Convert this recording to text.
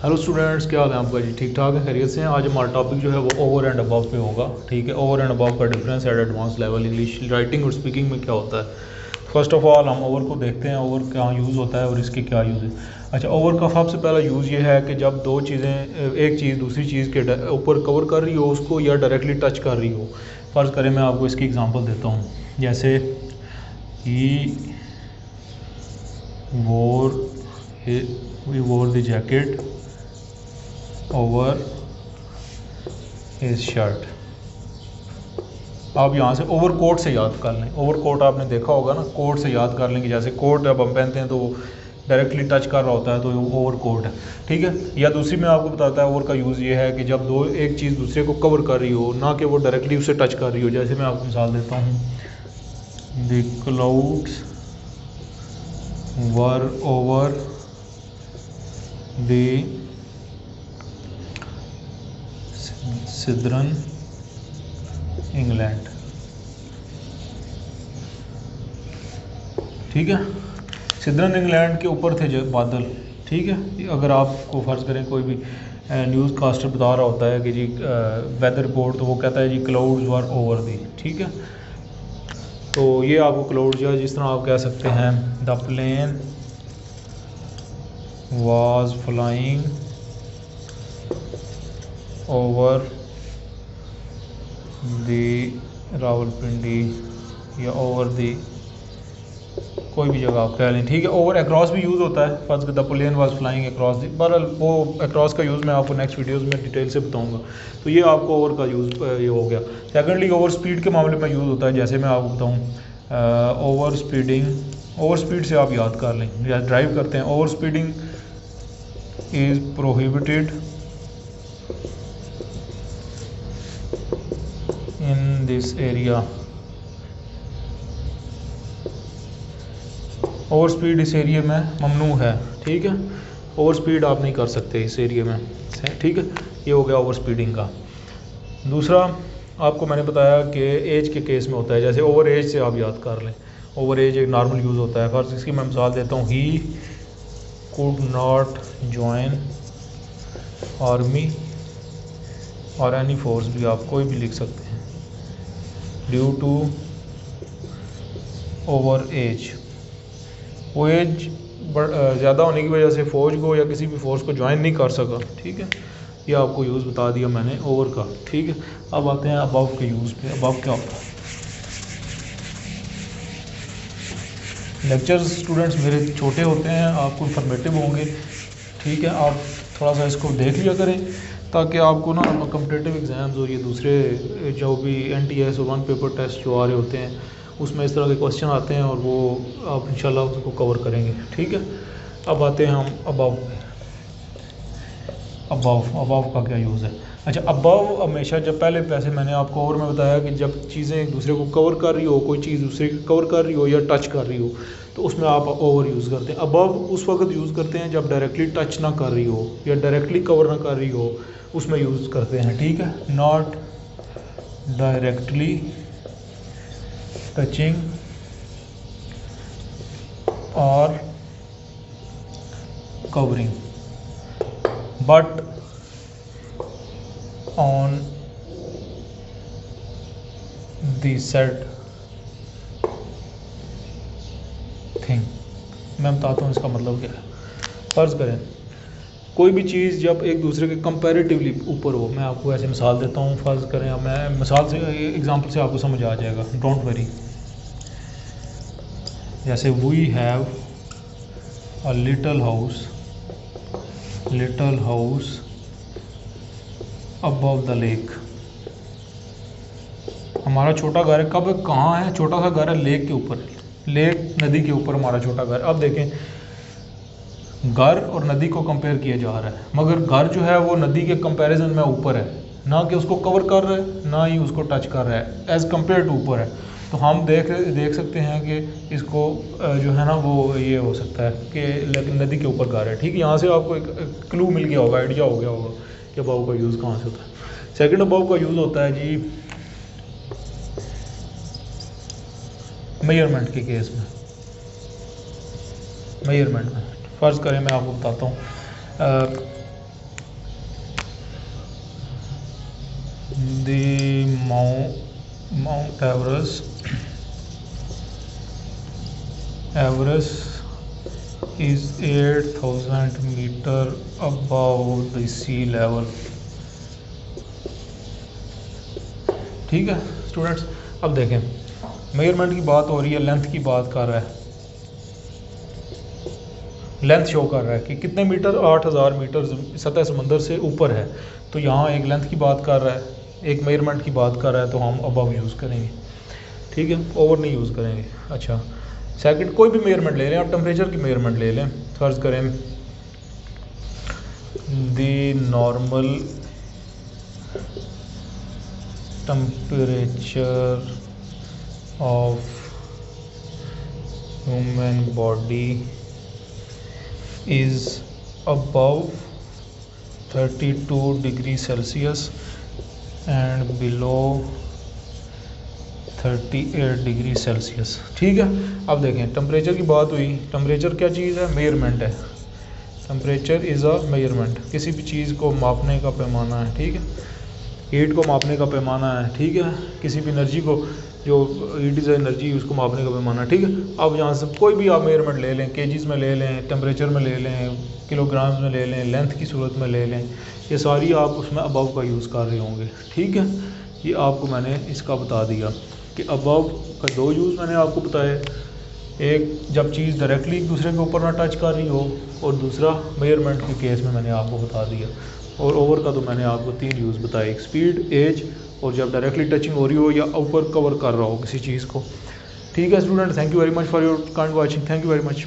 Hello students, क्या हाल है आपका जी? ठीक ठाक है, खैरियत से हैं। आज हमारा टॉपिक जो है वो ओवर एंड अबव पे होगा। ठीक है, ओवर एंड अबव का difference at advance level English writing और स्पीकिंग में क्या होता है। फर्स्ट ऑफ ऑल हम ओवर को देखते हैं, ओवर क्या यूज़ होता है और इसके क्या यूज़ है। अच्छा, ओवर का सबसे पहला यूज़ ये है कि जब दो चीज़ें, एक चीज़ दूसरी चीज़ के ऊपर कवर कर रही हो उसको, या डायरेक्टली टच कर रही हो। फ़र्ज़ करें मैं आपको इसकी एग्जांपल देता हूँ, जैसे he wore the jacket over his shirt. आप यहाँ से ओवर कोट से याद कर लें। ओवर कोट आपने देखा होगा ना, कोट से याद कर लेंगे। जैसे कोट जब हम पहनते हैं तो वो डायरेक्टली टच कर रहा होता है, तो ओवर कोट है। ठीक है, या दूसरी में आपको बताता है ओवर का यूज़ ये है कि जब एक चीज़ दूसरे को कवर कर रही हो, ना कि वो डायरेक्टली उसे टच कर रही हो। जैसे मैं आपको मिसाल देता हूँ, the clouds were over the southern England. ठीक है, सिदरन इंग्लैंड के ऊपर थे जो बादल। ठीक है, अगर आपको फ़र्ज़ करें कोई भी न्यूज़ कास्टर बता रहा होता है कि जी वेदर रिपोर्ट, तो वो कहता है जी क्लाउड्स वर ओवर दी। ठीक है, तो ये आपको क्लाउड्स, या जिस तरह आप कह सकते हैं the plane was flying over the Rawalpindi, या ओवर दी कोई भी जगह आप कह लें। ठीक है, ओवर अक्रॉस भी यूज़ होता है। First the plane was flying across the, बहरहाल वो अक्रॉस का यूज़ मैं आपको नेक्स्ट वीडियोस में डिटेल से बताऊंगा। तो ये आपको ओवर का यूज़ ये हो गया। सेकेंडली, ओवर स्पीड के मामले में यूज़ होता है। जैसे मैं आपको बताऊँ, ओवर स्पीडिंग, ओवर स्पीड से आप याद कर लें, या ड्राइव करते हैं, over speeding is prohibited in this area. Over speed इस एरिया में ममनू है। ठीक है, ओवर स्पीड आप नहीं कर सकते इस एरिया में। ठीक है, ये हो गया ओवर स्पीडिंग का। दूसरा आपको मैंने बताया कि एज के केस में होता है। जैसे ओवर एज से आप याद कर लें, ओवर एज एक नॉर्मल यूज़ होता है। फर्स्ट इसकी मैं मिसाल देता हूँ, he could not join army और एनी फोर्स, भी आप कोई भी लिख सकते हैं, ड्यू टू ओवर एज। वो एज ज़्यादा होने की वजह से फ़ौज को या किसी भी फोर्स को ज्वाइन नहीं कर सका। ठीक है, ये आपको यूज़ बता दिया मैंने ओवर का। ठीक है, अब आते हैं अबव के यूज़ पे। अबव क्या होता है? लेक्चर्स स्टूडेंट्स मेरे छोटे होते हैं, आपको इन्फॉर्मेटिव होंगे। ठीक है, आप थोड़ा सा इसको देख लिया करें, ताकि आपको ना कॉम्पिटिटिव एग्ज़ाम्स और ये दूसरे जो भी NTS और वन पेपर टेस्ट जो आ रहे होते हैं, उसमें इस तरह के क्वेश्चन आते हैं और वो आप इंशाल्लाह उसको कवर करेंगे। ठीक है, अब आते हैं हम अबव पे। अबव का क्या यूज़ है? अच्छा, अबव हमेशा, जब पहले पैसे मैंने आपको ओवर में बताया कि जब चीज़ें एक दूसरे को कवर कर रही हो, कोई चीज़ दूसरे को कवर कर रही हो या टच कर रही हो, तो उसमें आप ओवर यूज़ करते हैं। अबव उस वक्त यूज़ करते हैं जब डायरेक्टली टच ना कर रही हो या डायरेक्टली कवर ना कर रही हो, उसमें यूज़ करते हैं। ठीक है, नॉट डायरेक्टली टचिंग और covering, but on the said thing. मैं बताता हूँ इसका मतलब क्या है। फ़र्ज़ करें कोई भी चीज़ जब एक दूसरे के कंपैरेटिवली ऊपर हो, मैं आपको ऐसे मिसाल देता हूँ। फ़र्ज़ करें, अब मैं मिसाल से, एग्जांपल से आपको समझ आ जाएगा, डोंट वरी। जैसे we have a little house above the lake. हमारा छोटा घर है, कब कहाँ है? छोटा सा घर है लेक के ऊपर, लेक नदी के ऊपर हमारा छोटा घर। अब देखें, घर और नदी को कंपेयर किया जा रहा है, मगर घर जो है वो नदी के कंपैरिजन में ऊपर है, ना कि उसको कवर कर रहा है, ना ही उसको टच कर रहा है, एज़ कम्पेयर टू ऊपर है। तो हम देख सकते हैं कि इसको जो है ना वो ये हो सकता है कि नदी के ऊपर घर है। ठीक है, यहाँ से आपको एक क्लू मिल गया होगा, आइडिया हो गया होगा कि अबव का यूज़ कहाँ से होता है। सेकंड अबव का यूज़ होता है जी मेजरमेंट के केस में। मेजरमेंट में फ़र्ज़ करें, मैं आपको बताता हूँ, The Mount Everest is 8,000 meter above the sea level। ठीक है स्टूडेंट्स, अब देखें मेजरमेंट की बात हो रही है, लेंथ की बात कर रहा है, लेंथ शो कर रहा है कि कितने मीटर, 8,000 मीटर सतह समंदर से ऊपर है। तो यहाँ एक लेंथ की बात कर रहा है, एक मेजरमेंट की बात कर रहा है, तो हम अबव यूज़ करेंगे, ठीक है, ओवर नहीं यूज़ करेंगे। अच्छा सेकंड, कोई भी मेजरमेंट ले लें आप, टेम्परेचर की मेजरमेंट ले लें, फर्ज करें the normal temperature of human body is above 32 degree Celsius and below 38 degree Celsius. ठीक है, अब देखें टेम्परेचर की बात हुई, टेम्परेचर क्या चीज़ है, मेजरमेंट है। टेम्परेचर इज़ अ मेजरमेंट, किसी भी चीज़ को मापने का पैमाना है, ठीक है, हीट को मापने का पैमाना है, ठीक है, किसी भी एनर्जी को, जो हीट इज़ एनर्जी, उसको मापने का पैमाना, ठीक है। अब यहाँ से कोई भी आप मेजरमेंट ले लें, केजीज़ में ले लें, टेम्परेचर में ले लें, किलोग्राम्स में ले लें, लेंथ की सूरत में ले लें, ये सारी आप उसमें अबव का यूज़ कर रहे होंगे, ठीक है। ये आपको मैंने इसका बता दिया कि अबव का दो यूज़ मैंने आपको बताए, एक जब चीज़ डायरेक्टली एक दूसरे के ऊपर ना टच कर रही हो, और दूसरा मेजरमेंट के केस में मैंने आपको बता दिया। और ओवर का तो मैंने आपको 3 यूज़ बताए, एक स्पीड, एज, और जब डायरेक्टली टचिंग हो रही हो या ऊपर कवर कर रहा हो किसी चीज़ को। ठीक है student, thank you very much for your kind watching, thank you very much.